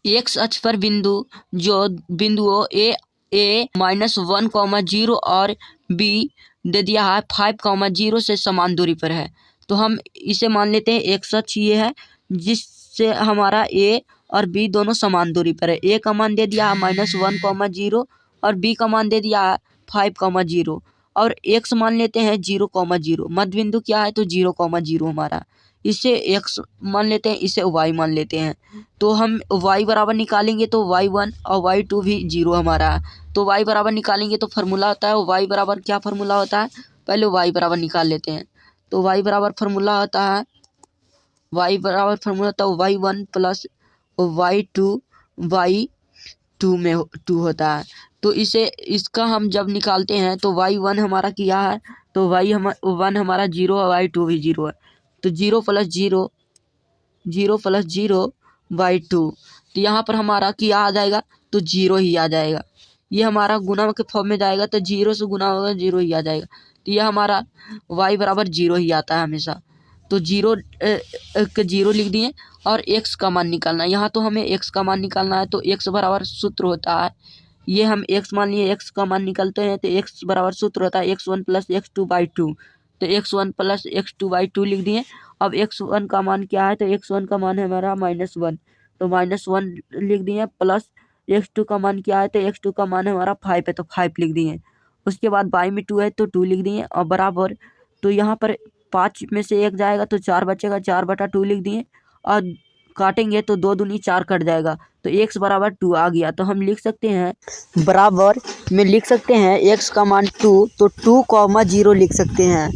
X अक्ष पर बिंदु जो बिंदुओं ए -1, 0 और बी दे दिया है 5, 0 से समान दूरी पर है। तो हम इसे मान लेते हैं एक्स अक्ष ये है जिससे हमारा ए और बी दोनों समान दूरी पर है। ए का मान दे दिया है -1, 0 और बी का मान दे दिया है 5, 0 और एक्स मान लेते हैं 0, 0। मध्य बिंदु क्या है तो 0, 0 हमारा। इसे एक्स मान लेते हैं, इसे वाई मान लेते हैं। तो हम y बराबर निकालेंगे तो y1 और y2 भी 0 हमारा है। तो y बराबर निकालेंगे तो फार्मूला होता है y बराबर, क्या फार्मूला होता है, पहले y बराबर निकाल लेते हैं। तो y बराबर फार्मूला होता है y1 प्लस y2 में 2 होता है। तो इसका हम जब निकालते हैं तो y1 हमारा क्या है तो y1 हमारा 0 है, y2 भी 0 है। तो 0 + 0 + 0/2। तो यहाँ पर हमारा क्या आ जाएगा तो 0 ही आ जाएगा। ये हमारा गुणा के फॉर्म में जाएगा तो 0 से गुणा होगा 0 ही आ जाएगा। तो यह हमारा y बराबर 0 ही आता है हमेशा। तो 0 लिख दिए और x का मान निकालना है। यहाँ तो हमें x का मान निकालना है तो x बराबर सूत्र होता है, ये हम x मान लिए, x का मान निकालते हैं तो x बराबर सूत्र होता है x1 + x2/2। तो x1 + x2/2 लिख दिए। अब x1 का मान क्या है तो x1 का मान है हमारा -1, तो -1 लिख दिए, प्लस x2 का मान क्या है तो x2 का मान है हमारा 5 है तो 5 लिख दिए। उसके बाद बाई में 2 है तो 2 लिख दिए और बराबर। तो यहाँ पर 5 में से 1 जाएगा तो 4 बचेगा, 4/2 लिख दिए और काटेंगे तो 2 दूनी 4 कट जाएगा तो x बराबर 2 आ गया। तो हम लिख सकते हैं बराबर में लिख सकते हैं x का मान 2, तो 2, 0 लिख सकते हैं।